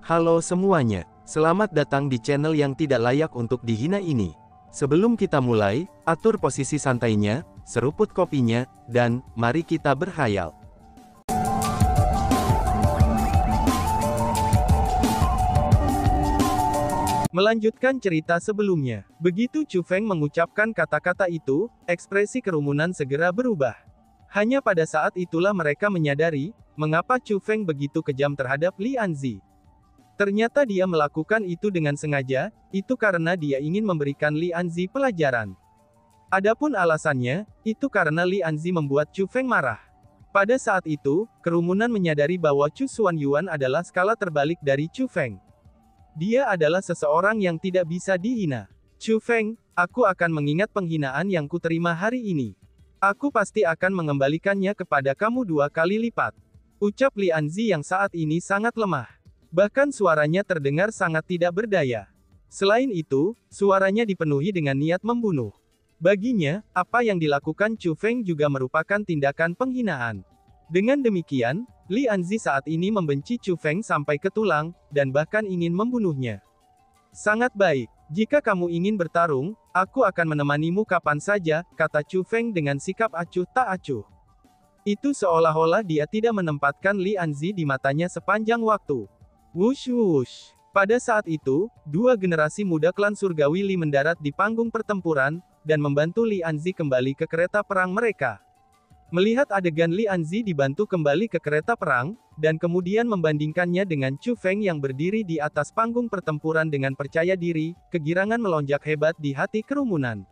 Halo semuanya, selamat datang di channel yang tidak layak untuk dihina ini. Sebelum kita mulai, atur posisi santainya, seruput kopinya, dan mari kita berkhayal. Melanjutkan cerita sebelumnya, begitu Chu Feng mengucapkan kata-kata itu, ekspresi kerumunan segera berubah. Hanya pada saat itulah mereka menyadari, mengapa Chu Feng begitu kejam terhadap Li Anzi. Ternyata dia melakukan itu dengan sengaja, itu karena dia ingin memberikan Li Anzi pelajaran. Adapun alasannya, itu karena Li Anzi membuat Chu Feng marah. Pada saat itu, kerumunan menyadari bahwa Chu Xuanyuan adalah skala terbalik dari Chu Feng. Dia adalah seseorang yang tidak bisa dihina. Chu Feng, aku akan mengingat penghinaan yang kuterima hari ini. Aku pasti akan mengembalikannya kepada kamu 2 kali lipat. Ucap Li Anzi yang saat ini sangat lemah. Bahkan suaranya terdengar sangat tidak berdaya. Selain itu, suaranya dipenuhi dengan niat membunuh. Baginya, apa yang dilakukan Chu Feng juga merupakan tindakan penghinaan. Dengan demikian, Li Anzi saat ini membenci Chu Feng sampai ke tulang, dan bahkan ingin membunuhnya. Sangat baik, jika kamu ingin bertarung, aku akan menemanimu kapan saja, kata Chu Feng dengan sikap acuh tak acuh. Itu seolah-olah dia tidak menempatkan Li Anzi di matanya sepanjang waktu. Wush wush. Pada saat itu, 2 generasi muda klan surgawi Li mendarat di panggung pertempuran, dan membantu Li Anzi kembali ke kereta perang mereka. Melihat adegan Li Anzi dibantu kembali ke kereta perang, dan kemudian membandingkannya dengan Chu Feng yang berdiri di atas panggung pertempuran dengan percaya diri, kegirangan melonjak hebat di hati kerumunan.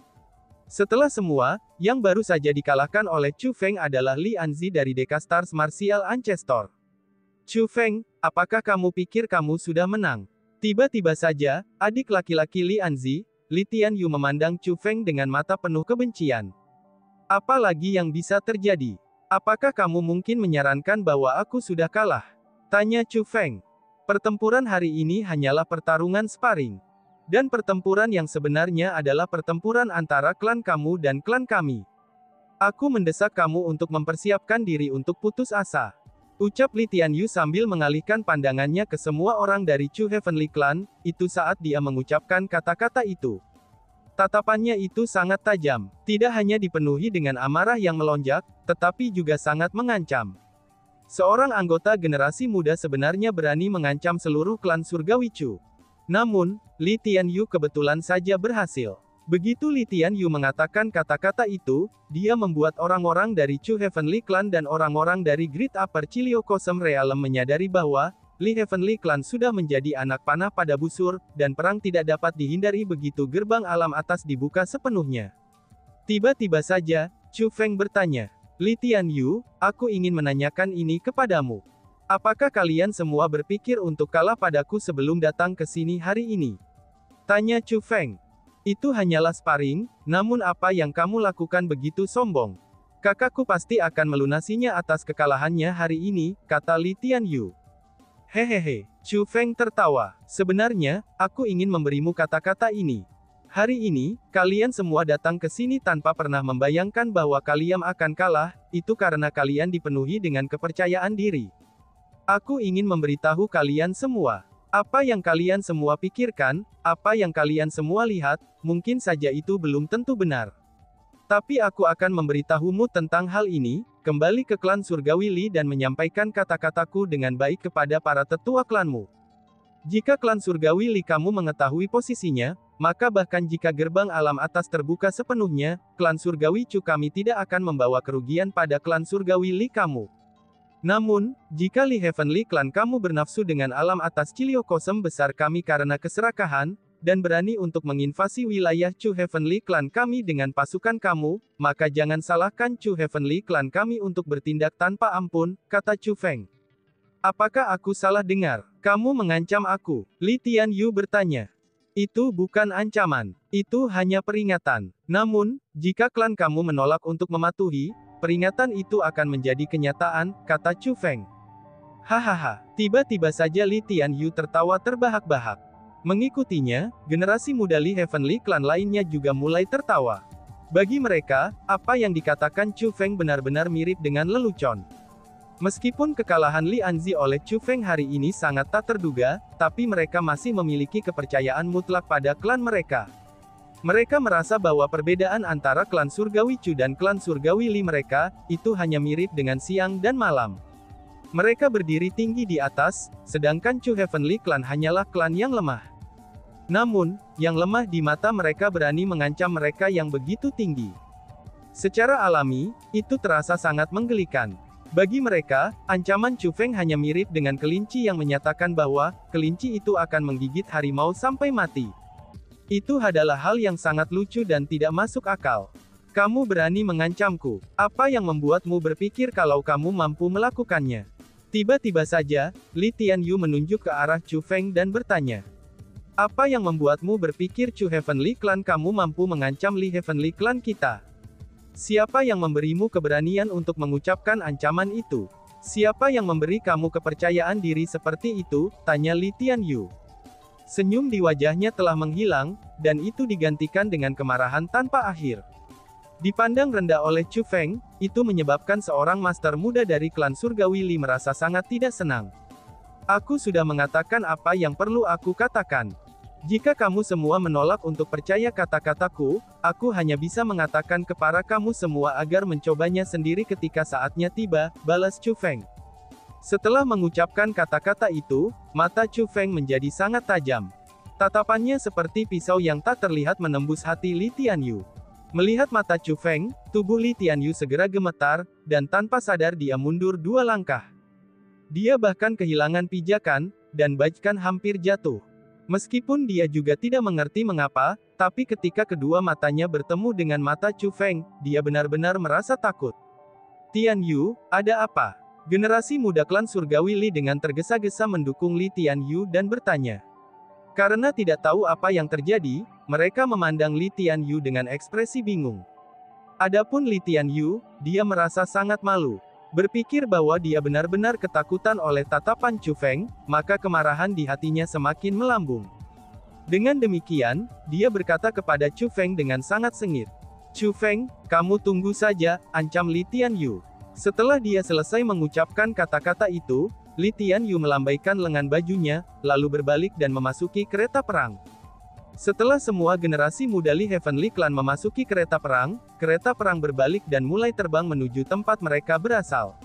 Setelah semua, yang baru saja dikalahkan oleh Chu Feng adalah Li Anzi dari Decastars Martial Ancestor. Chu Feng, apakah kamu pikir kamu sudah menang? Tiba-tiba saja, adik laki-laki Li Anzi, Li Tianyu memandang Chu Feng dengan mata penuh kebencian. Apa lagi yang bisa terjadi? Apakah kamu mungkin menyarankan bahwa aku sudah kalah? Tanya Chu Feng. Pertempuran hari ini hanyalah pertarungan sparring. Dan pertempuran yang sebenarnya adalah pertempuran antara klan kamu dan klan kami. Aku mendesak kamu untuk mempersiapkan diri untuk putus asa. Ucap Li Tianyu sambil mengalihkan pandangannya ke semua orang dari Chu Heavenly Clan, itu saat dia mengucapkan kata-kata itu. Tatapannya itu sangat tajam, tidak hanya dipenuhi dengan amarah yang melonjak, tetapi juga sangat mengancam. Seorang anggota generasi muda sebenarnya berani mengancam seluruh klan surgawi Chu. Namun, Li Tianyu kebetulan saja berhasil. Begitu Li Tianyu mengatakan kata-kata itu, dia membuat orang-orang dari Chu Heavenly Clan dan orang-orang dari Great Upper Chilio Cosm Realm menyadari bahwa, Li Heavenly Clan sudah menjadi anak panah pada busur, dan perang tidak dapat dihindari begitu gerbang alam atas dibuka sepenuhnya. Tiba-tiba saja, Chu Feng bertanya, Li Tianyu, aku ingin menanyakan ini kepadamu. Apakah kalian semua berpikir untuk kalah padaku sebelum datang ke sini hari ini? Tanya Chu Feng. Itu hanyalah sparring, namun apa yang kamu lakukan begitu sombong? Kakakku pasti akan melunasinya atas kekalahannya hari ini, kata Li Tianyu. Hehehe, Chu Feng tertawa. Sebenarnya, aku ingin memberimu kata-kata ini. Hari ini, kalian semua datang ke sini tanpa pernah membayangkan bahwa kalian akan kalah, itu karena kalian dipenuhi dengan kepercayaan diri. Aku ingin memberitahu kalian semua. Apa yang kalian semua pikirkan, apa yang kalian semua lihat, mungkin saja itu belum tentu benar. Tapi aku akan memberitahumu tentang hal ini, kembali ke klan surgawi Li dan menyampaikan kata-kataku dengan baik kepada para tetua klanmu. Jika klan surgawi Li kamu mengetahui posisinya, maka bahkan jika gerbang alam atas terbuka sepenuhnya, klan surgawi Chu kami tidak akan membawa kerugian pada klan surgawi Li kamu. Namun, jika Li Heavenly Clan kamu bernafsu dengan alam atas Chilio Cosm besar kami karena keserakahan, dan berani untuk menginvasi wilayah Chu Heavenly Clan kami dengan pasukan kamu, maka jangan salahkan Chu Heavenly Clan kami untuk bertindak tanpa ampun, kata Chu Feng. Apakah aku salah dengar? Kamu mengancam aku? Li Tianyu bertanya. Itu bukan ancaman. Itu hanya peringatan. Namun, jika klan kamu menolak untuk mematuhi, peringatan itu akan menjadi kenyataan, kata Chu Feng. Hahaha, tiba-tiba saja Li Tianyu tertawa terbahak-bahak. Mengikutinya, generasi muda Li Heavenly Clan lainnya juga mulai tertawa. Bagi mereka, apa yang dikatakan Chu Feng benar-benar mirip dengan lelucon. Meskipun kekalahan Li Anzi oleh Chu Feng hari ini sangat tak terduga, tapi mereka masih memiliki kepercayaan mutlak pada klan mereka. Mereka merasa bahwa perbedaan antara klan surgawi Chu dan klan surgawi Li mereka, itu hanya mirip dengan siang dan malam. Mereka berdiri tinggi di atas, sedangkan Chu Heavenly Clan hanyalah klan yang lemah. Namun, yang lemah di mata mereka berani mengancam mereka yang begitu tinggi. Secara alami, itu terasa sangat menggelikan. Bagi mereka, ancaman Chu Feng hanya mirip dengan kelinci yang menyatakan bahwa, kelinci itu akan menggigit harimau sampai mati. Itu adalah hal yang sangat lucu dan tidak masuk akal. Kamu berani mengancamku. Apa yang membuatmu berpikir kalau kamu mampu melakukannya? Tiba-tiba saja, Li Tianyu menunjuk ke arah Chu Feng dan bertanya. Apa yang membuatmu berpikir Chu Heavenly Clan kamu mampu mengancam Li Heavenly Clan kita? Siapa yang memberimu keberanian untuk mengucapkan ancaman itu? Siapa yang memberi kamu kepercayaan diri seperti itu? Tanya Li Tianyu. Senyum di wajahnya telah menghilang, dan itu digantikan dengan kemarahan tanpa akhir. Dipandang rendah oleh Chu Feng, itu menyebabkan seorang master muda dari klan surgawi Li merasa sangat tidak senang. Aku sudah mengatakan apa yang perlu aku katakan. Jika kamu semua menolak untuk percaya kata-kataku, aku hanya bisa mengatakan kepada kamu semua agar mencobanya sendiri ketika saatnya tiba, balas Chu Feng. Setelah mengucapkan kata-kata itu, mata Chu Feng menjadi sangat tajam. Tatapannya seperti pisau yang tak terlihat menembus hati Li Tianyu. Melihat mata Chu Feng, tubuh Li Tianyu segera gemetar, dan tanpa sadar dia mundur 2 langkah. Dia bahkan kehilangan pijakan, dan bahkan hampir jatuh. Meskipun dia juga tidak mengerti mengapa, tapi ketika kedua matanya bertemu dengan mata Chu Feng, dia benar-benar merasa takut. Tianyu, ada apa? Generasi muda klan surgawi Li dengan tergesa-gesa mendukung Li Tianyu dan bertanya. Karena tidak tahu apa yang terjadi, mereka memandang Li Tianyu dengan ekspresi bingung. Adapun Li Tianyu, dia merasa sangat malu. Berpikir bahwa dia benar-benar ketakutan oleh tatapan Chu Feng, maka kemarahan di hatinya semakin melambung. Dengan demikian, dia berkata kepada Chu Feng dengan sangat sengit. Chu Feng, kamu tunggu saja, ancam Li Tianyu. Setelah dia selesai mengucapkan kata-kata itu, Li Tianyu melambaikan lengan bajunya, lalu berbalik dan memasuki kereta perang. Setelah semua generasi muda Li Heavenly Clan memasuki kereta perang berbalik dan mulai terbang menuju tempat mereka berasal.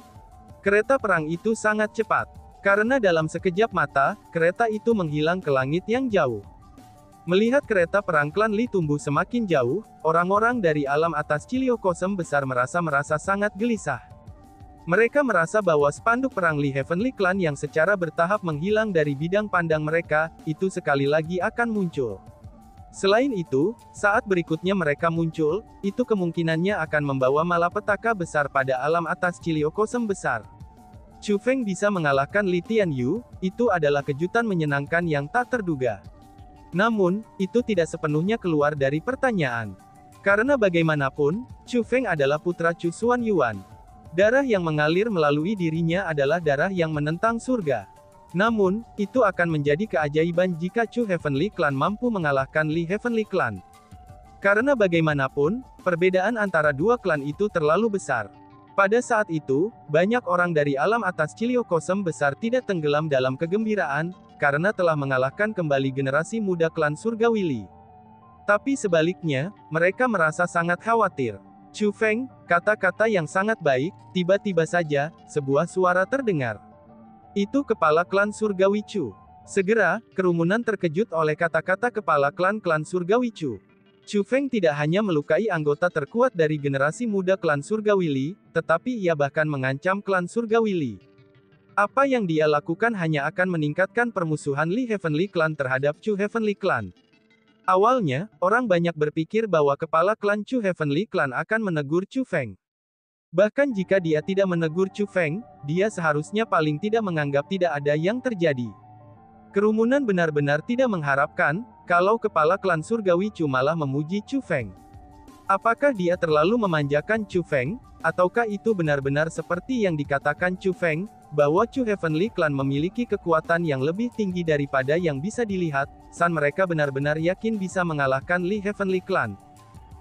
Kereta perang itu sangat cepat. Karena dalam sekejap mata, kereta itu menghilang ke langit yang jauh. Melihat kereta perang klan Li tumbuh semakin jauh, orang-orang dari alam atas Cilio Kosem besar merasa sangat gelisah. Mereka merasa bahwa spanduk perang Li Heavenly Clan yang secara bertahap menghilang dari bidang pandang mereka, itu sekali lagi akan muncul. Selain itu, saat berikutnya mereka muncul, itu kemungkinannya akan membawa malapetaka besar pada alam atas Cilio Kosem besar. Chu Feng bisa mengalahkan Li Tianyu, itu adalah kejutan menyenangkan yang tak terduga. Namun, itu tidak sepenuhnya keluar dari pertanyaan. Karena bagaimanapun, Chu Feng adalah putra Chu Xuan Yuan. Darah yang mengalir melalui dirinya adalah darah yang menentang surga. Namun, itu akan menjadi keajaiban jika Chu Heavenly Clan mampu mengalahkan Li Heavenly Clan. Karena bagaimanapun, perbedaan antara dua klan itu terlalu besar. Pada saat itu, banyak orang dari alam atas Cilio Kosem besar tidak tenggelam dalam kegembiraan, karena telah mengalahkan kembali generasi muda klan surgawi Li. Tapi sebaliknya, mereka merasa sangat khawatir. Chu Feng, kata-kata yang sangat baik, tiba-tiba saja, sebuah suara terdengar. Itu kepala klan surgawi Chu. Segera, kerumunan terkejut oleh kata-kata kepala klan surgawi Chu. Chu Feng tidak hanya melukai anggota terkuat dari generasi muda klan surgawi Li, tetapi ia bahkan mengancam klan surgawi Li. Apa yang dia lakukan hanya akan meningkatkan permusuhan Li Heavenly Clan terhadap Chu Heavenly Clan. Awalnya, orang banyak berpikir bahwa kepala klan Chu Heavenly Clan akan menegur Chu Feng. Bahkan jika dia tidak menegur Chu Feng, dia seharusnya paling tidak menganggap tidak ada yang terjadi. Kerumunan benar-benar tidak mengharapkan, kalau kepala klan surgawi Chu malah memuji Chu Feng. Apakah dia terlalu memanjakan Chu Feng, ataukah itu benar-benar seperti yang dikatakan Chu Feng, bahwa Chu Heavenly Clan memiliki kekuatan yang lebih tinggi daripada yang bisa dilihat, saat mereka benar-benar yakin bisa mengalahkan Li Heavenly Clan.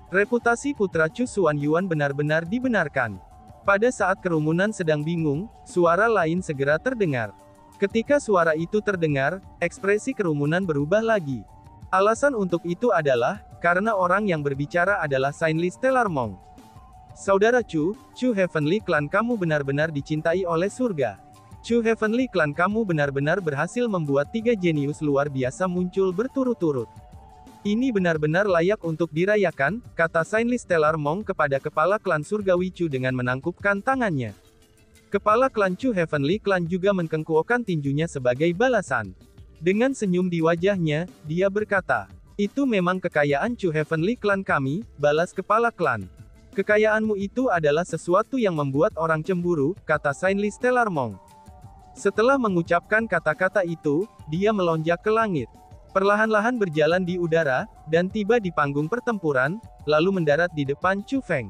Reputasi putra Chu Xuan Yuan benar-benar dibenarkan. Pada saat kerumunan sedang bingung, suara lain segera terdengar. Ketika suara itu terdengar, ekspresi kerumunan berubah lagi. Alasan untuk itu adalah, karena orang yang berbicara adalah Saintly Stellar Monk. Saudara Chu Heavenly Clan, kamu benar-benar dicintai oleh surga. Chu Heavenly Clan, kamu benar-benar berhasil membuat 3 jenius luar biasa muncul berturut-turut. Ini benar-benar layak untuk dirayakan, kata Saintly Stellar Monk kepada kepala klan surgawi Chu dengan menangkupkan tangannya. Kepala klan Chu Heavenly Clan juga mengkengkuokan tinjunya sebagai balasan. Dengan senyum di wajahnya, dia berkata, "Itu memang kekayaan Chu Heavenly Clan kami," balas kepala klan. "Kekayaanmu itu adalah sesuatu yang membuat orang cemburu," kata Saintly Stellar Monk. Setelah mengucapkan kata-kata itu, dia melonjak ke langit. Perlahan-lahan berjalan di udara, dan tiba di panggung pertempuran, lalu mendarat di depan Chu Feng.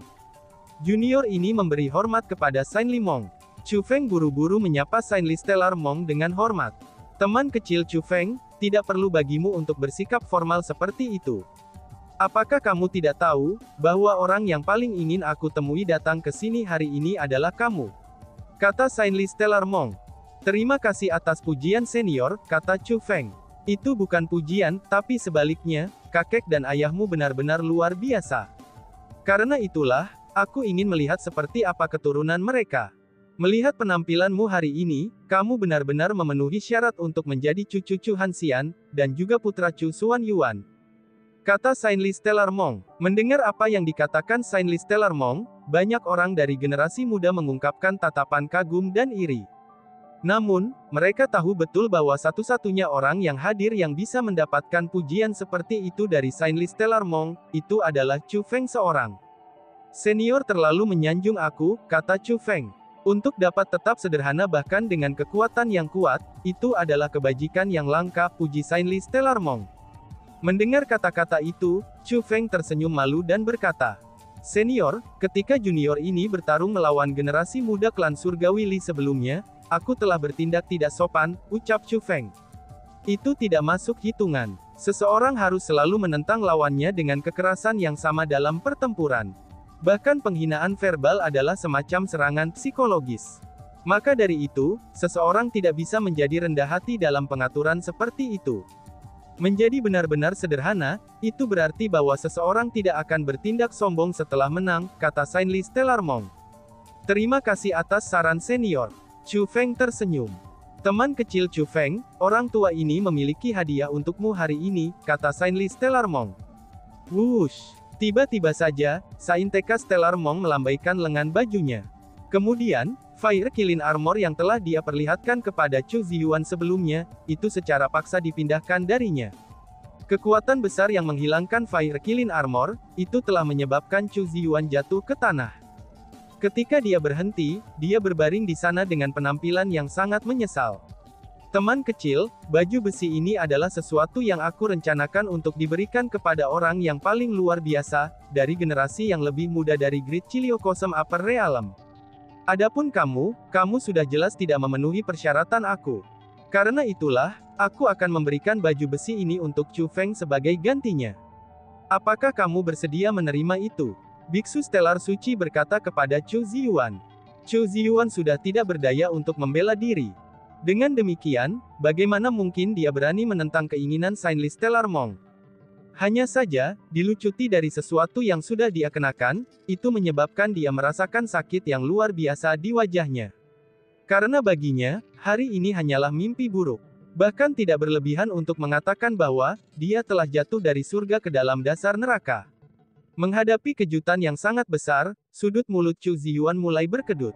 Junior ini memberi hormat kepada Saintly Monk. Chu Feng buru-buru menyapa Saintly Stellar Monk dengan hormat. "Teman kecil Chu Feng, tidak perlu bagimu untuk bersikap formal seperti itu. Apakah kamu tidak tahu, bahwa orang yang paling ingin aku temui datang ke sini hari ini adalah kamu?" kata Saintly Stellar Monk. "Terima kasih atas pujian senior," kata Chu Feng. "Itu bukan pujian, tapi sebaliknya, kakek dan ayahmu benar-benar luar biasa. Karena itulah, aku ingin melihat seperti apa keturunan mereka. Melihat penampilanmu hari ini, kamu benar-benar memenuhi syarat untuk menjadi cucu Chu Hanxian, dan juga putra Chu Xuan Yuan," kata Saintly Stellar Monk. Mendengar apa yang dikatakan Saintly Stellar Monk, banyak orang dari generasi muda mengungkapkan tatapan kagum dan iri. Namun, mereka tahu betul bahwa satu-satunya orang yang hadir yang bisa mendapatkan pujian seperti itu dari Saintly Stellar Monk, itu adalah Chu Feng seorang. "Senior terlalu menyanjung aku," kata Chu Feng. "Untuk dapat tetap sederhana bahkan dengan kekuatan yang kuat, itu adalah kebajikan yang langka," puji Saintly Stellar Monk. Mendengar kata-kata itu, Chu Feng tersenyum malu dan berkata, "Senior, ketika junior ini bertarung melawan generasi muda klan surgawi Li sebelumnya, aku telah bertindak tidak sopan," ucap Chu Feng. "Itu tidak masuk hitungan. Seseorang harus selalu menentang lawannya dengan kekerasan yang sama dalam pertempuran. Bahkan penghinaan verbal adalah semacam serangan psikologis. Maka dari itu, seseorang tidak bisa menjadi rendah hati dalam pengaturan seperti itu. Menjadi benar-benar sederhana, itu berarti bahwa seseorang tidak akan bertindak sombong setelah menang," kata Saintly Stellar Monk. "Terima kasih atas saran senior." Chu Feng tersenyum. "Teman kecil Chu Feng, orang tua ini memiliki hadiah untukmu hari ini," kata Saintly Stellar Monk. Wush! Tiba-tiba saja, Sainteka Stellar Monk melambaikan lengan bajunya. Kemudian, Fire Killing Armor yang telah dia perlihatkan kepada Chu Ziyuan sebelumnya, itu secara paksa dipindahkan darinya. Kekuatan besar yang menghilangkan Fire Killing Armor, itu telah menyebabkan Chu Ziyuan jatuh ke tanah. Ketika dia berhenti, dia berbaring di sana dengan penampilan yang sangat menyesal. "Teman kecil, baju besi ini adalah sesuatu yang aku rencanakan untuk diberikan kepada orang yang paling luar biasa, dari generasi yang lebih muda dari Great Chiliocosm Upper Realm. Adapun kamu sudah jelas tidak memenuhi persyaratan aku. Karena itulah, aku akan memberikan baju besi ini untuk Chu Feng sebagai gantinya. Apakah kamu bersedia menerima itu?" Biksu Stellar Suci berkata kepada Chu Ziyuan. Chu Ziyuan sudah tidak berdaya untuk membela diri. Dengan demikian, bagaimana mungkin dia berani menentang keinginan Saintly Stellar Monk? Hanya saja, dilucuti dari sesuatu yang sudah dia kenakan, itu menyebabkan dia merasakan sakit yang luar biasa di wajahnya. Karena baginya, hari ini hanyalah mimpi buruk. Bahkan tidak berlebihan untuk mengatakan bahwa, dia telah jatuh dari surga ke dalam dasar neraka. Menghadapi kejutan yang sangat besar, sudut mulut Chu Ziyuan mulai berkedut.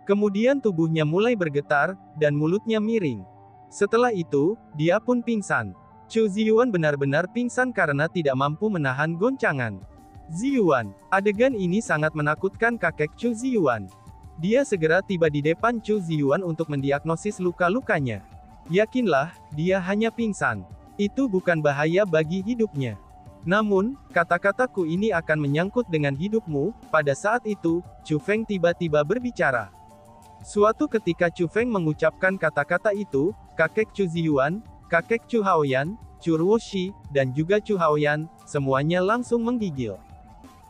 Kemudian tubuhnya mulai bergetar, dan mulutnya miring. Setelah itu, dia pun pingsan. Chu Ziyuan benar-benar pingsan karena tidak mampu menahan goncangan. "Ziyuan." Adegan ini sangat menakutkan kakek Chu Ziyuan. Dia segera tiba di depan Chu Ziyuan untuk mendiagnosis luka-lukanya. "Yakinlah, dia hanya pingsan. Itu bukan bahaya bagi hidupnya. Namun, kata-kataku ini akan menyangkut dengan hidupmu." Pada saat itu, Chu Feng tiba-tiba berbicara. Suatu ketika Chu Feng mengucapkan kata-kata itu, kakek Chu Ziyuan, kakek Chu Haoyan, Chu Ruoshi, dan juga Chu Haoyan, semuanya langsung menggigil.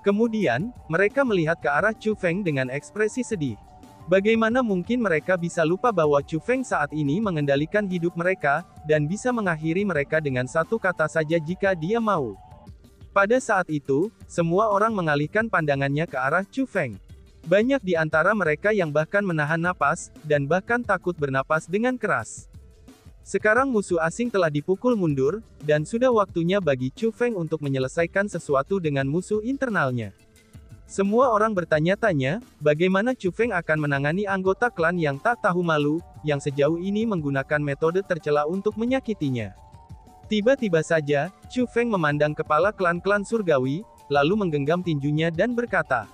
Kemudian, mereka melihat ke arah Chu Feng dengan ekspresi sedih. Bagaimana mungkin mereka bisa lupa bahwa Chu Feng saat ini mengendalikan hidup mereka, dan bisa mengakhiri mereka dengan satu kata saja jika dia mau. Pada saat itu, semua orang mengalihkan pandangannya ke arah Chu Feng. Banyak di antara mereka yang bahkan menahan napas, dan bahkan takut bernapas dengan keras. Sekarang musuh asing telah dipukul mundur, dan sudah waktunya bagi Chu Feng untuk menyelesaikan sesuatu dengan musuh internalnya. Semua orang bertanya-tanya, bagaimana Chu Feng akan menangani anggota klan yang tak tahu malu, yang sejauh ini menggunakan metode tercela untuk menyakitinya. Tiba-tiba saja, Chu Feng memandang kepala klan-klan surgawi, lalu menggenggam tinjunya dan berkata,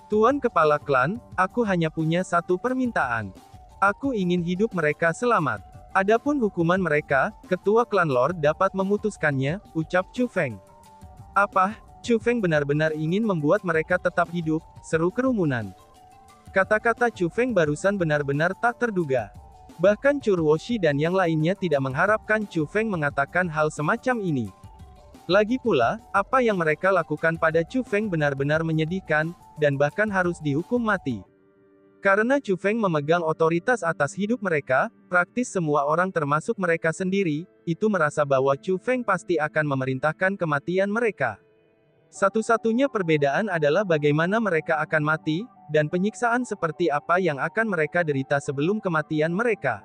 "Tuan Kepala Klan, aku hanya punya satu permintaan. Aku ingin hidup mereka selamat. Adapun hukuman mereka, Ketua Klan Lord dapat memutuskannya," ucap Chu Feng. "Apa? Chu Feng benar-benar ingin membuat mereka tetap hidup," seru kerumunan. Kata-kata Chu Feng barusan benar-benar tak terduga. Bahkan Chu Ruoshi dan yang lainnya tidak mengharapkan Chu Feng mengatakan hal semacam ini. Lagi pula, apa yang mereka lakukan pada Chu Feng benar-benar menyedihkan, dan bahkan harus dihukum mati. Karena Chu Feng memegang otoritas atas hidup mereka, praktis semua orang termasuk mereka sendiri, itu merasa bahwa Chu Feng pasti akan memerintahkan kematian mereka. Satu-satunya perbedaan adalah bagaimana mereka akan mati, dan penyiksaan seperti apa yang akan mereka derita sebelum kematian mereka.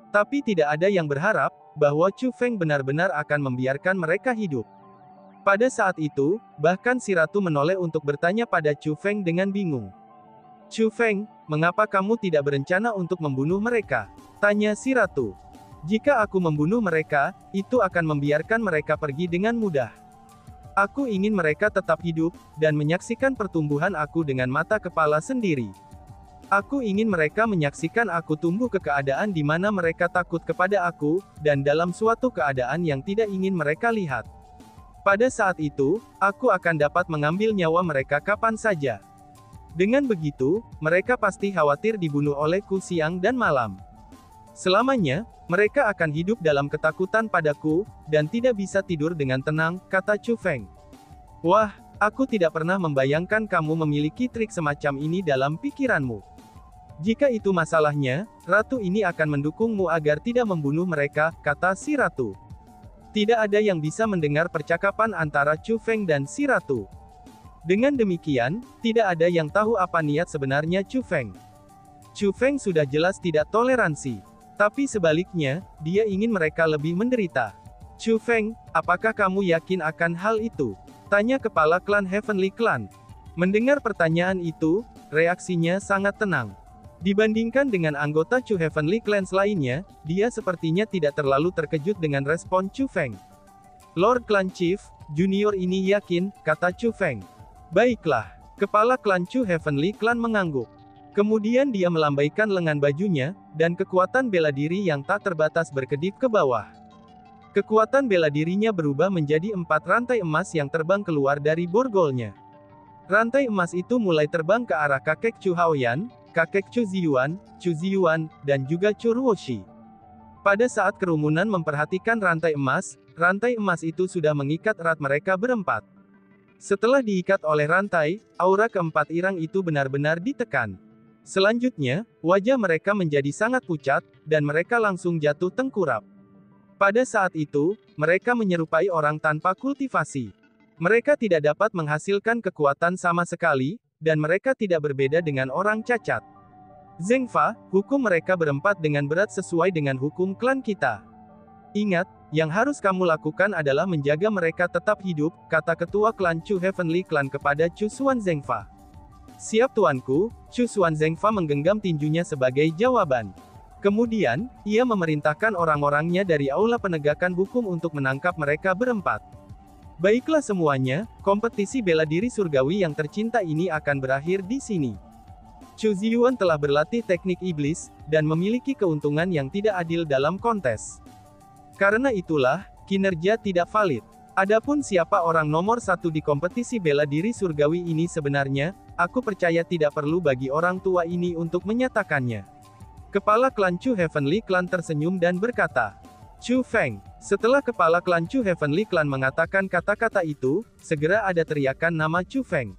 Tapi tidak ada yang berharap, bahwa Chu Feng benar-benar akan membiarkan mereka hidup. Pada saat itu, bahkan si ratu menoleh untuk bertanya pada Chu Feng dengan bingung. "Chu Feng, mengapa kamu tidak berencana untuk membunuh mereka?" tanya si ratu. "Jika aku membunuh mereka, itu akan membiarkan mereka pergi dengan mudah. Aku ingin mereka tetap hidup, dan menyaksikan pertumbuhan aku dengan mata kepala sendiri. Aku ingin mereka menyaksikan aku tumbuh ke keadaan di mana mereka takut kepada aku, dan dalam suatu keadaan yang tidak ingin mereka lihat. Pada saat itu, aku akan dapat mengambil nyawa mereka kapan saja. Dengan begitu, mereka pasti khawatir dibunuh olehku siang dan malam. Selamanya, mereka akan hidup dalam ketakutan padaku, dan tidak bisa tidur dengan tenang," kata Chu Feng. "Wah, aku tidak pernah membayangkan kamu memiliki trik semacam ini dalam pikiranmu. Jika itu masalahnya, ratu ini akan mendukungmu agar tidak membunuh mereka," kata si ratu. Tidak ada yang bisa mendengar percakapan antara Chu Feng dan si ratu. Dengan demikian, tidak ada yang tahu apa niat sebenarnya Chu Feng. Chu Feng sudah jelas tidak toleransi. Tapi sebaliknya, dia ingin mereka lebih menderita. "Chu Feng, apakah kamu yakin akan hal itu?" tanya kepala klan Heavenly Clan. Mendengar pertanyaan itu, reaksinya sangat tenang. Dibandingkan dengan anggota Chu Heavenly Clans lainnya, dia sepertinya tidak terlalu terkejut dengan respon Chu Feng. "Lord Clan Chief, junior ini yakin," kata Chu Feng. "Baiklah." Kepala klan Chu Heavenly Clan mengangguk. Kemudian dia melambaikan lengan bajunya, dan kekuatan bela diri yang tak terbatas berkedip ke bawah. Kekuatan bela dirinya berubah menjadi 4 rantai emas yang terbang keluar dari borgolnya. Rantai emas itu mulai terbang ke arah kakek Chu Haoyan, kakek Chu Ziyuan, dan juga Chu Ruoshi. Pada saat kerumunan memperhatikan rantai emas itu sudah mengikat erat mereka berempat. Setelah diikat oleh rantai, aura keempat irang itu benar-benar ditekan. Selanjutnya, wajah mereka menjadi sangat pucat, dan mereka langsung jatuh tengkurap. Pada saat itu, mereka menyerupai orang tanpa kultivasi. Mereka tidak dapat menghasilkan kekuatan sama sekali, dan mereka tidak berbeda dengan orang cacat. "Zheng Fa, hukum mereka berempat dengan berat sesuai dengan hukum klan kita. Ingat, yang harus kamu lakukan adalah menjaga mereka tetap hidup," kata ketua klan Chu Heavenly Clan kepada Chu Xuan Zheng Fa. "Siap tuanku," Chu Xuan Zheng Fa menggenggam tinjunya sebagai jawaban. Kemudian, ia memerintahkan orang-orangnya dari aula penegakan hukum untuk menangkap mereka berempat. Baiklah semuanya, kompetisi bela diri surgawi yang tercinta ini akan berakhir di sini. Chu Ziyuan telah berlatih teknik iblis, dan memiliki keuntungan yang tidak adil dalam kontes. Karena itulah, kinerja tidak valid. Adapun siapa orang nomor 1 di kompetisi bela diri surgawi ini sebenarnya, aku percaya tidak perlu bagi orang tua ini untuk menyatakannya. Kepala klan Chu Heavenly Clan tersenyum dan berkata, "Chu Feng, Setelah kepala klan Chu Heavenly Clan mengatakan kata-kata itu, segera ada teriakan nama Chu Feng.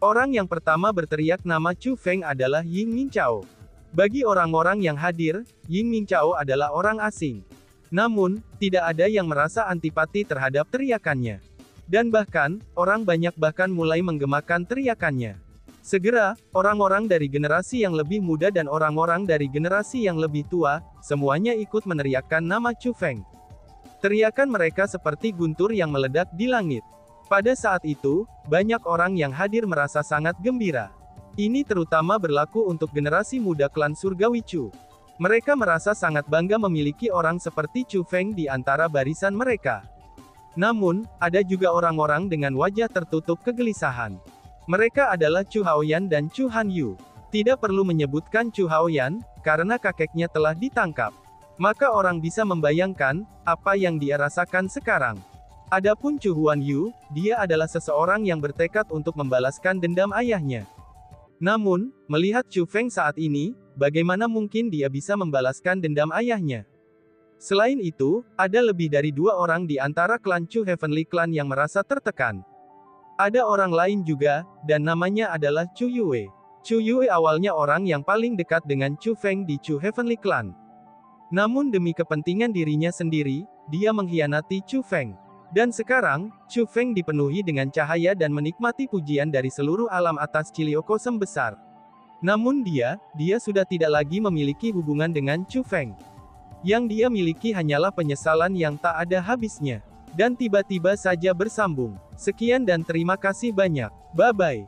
Orang yang pertama berteriak nama Chu Feng adalah Ying Mingchao. Bagi orang-orang yang hadir, Ying Mingchao adalah orang asing. Namun, tidak ada yang merasa antipati terhadap teriakannya. Dan bahkan, orang banyak bahkan mulai menggemakan teriakannya. Segera, orang-orang dari generasi yang lebih muda dan orang-orang dari generasi yang lebih tua, semuanya ikut meneriakkan nama Chu Feng. Teriakan mereka seperti guntur yang meledak di langit. Pada saat itu, banyak orang yang hadir merasa sangat gembira. Ini terutama berlaku untuk generasi muda klan Surgawi Chu. Mereka merasa sangat bangga memiliki orang seperti Chu Feng di antara barisan mereka. Namun, ada juga orang-orang dengan wajah tertutup kegelisahan. Mereka adalah Chu Haoyan dan Chu Hanyu. Tidak perlu menyebutkan Chu Haoyan, karena kakeknya telah ditangkap. Maka orang bisa membayangkan, apa yang dia rasakan sekarang. Adapun Chu Huanyu, dia adalah seseorang yang bertekad untuk membalaskan dendam ayahnya. Namun, melihat Chu Feng saat ini, bagaimana mungkin dia bisa membalaskan dendam ayahnya? Selain itu, ada lebih dari 2 orang di antara klan Chu Heavenly Clan yang merasa tertekan. Ada orang lain juga, dan namanya adalah Chu Yue. Chu Yue awalnya orang yang paling dekat dengan Chu Feng di Chu Heavenly Clan. Namun demi kepentingan dirinya sendiri, dia mengkhianati Chu Feng. Dan sekarang, Chu Feng dipenuhi dengan cahaya dan menikmati pujian dari seluruh alam atas Ciliokosem besar. Namun dia sudah tidak lagi memiliki hubungan dengan Chu Feng. Yang dia miliki hanyalah penyesalan yang tak ada habisnya. Dan tiba-tiba saja bersambung. Sekian dan terima kasih banyak. Bye-bye.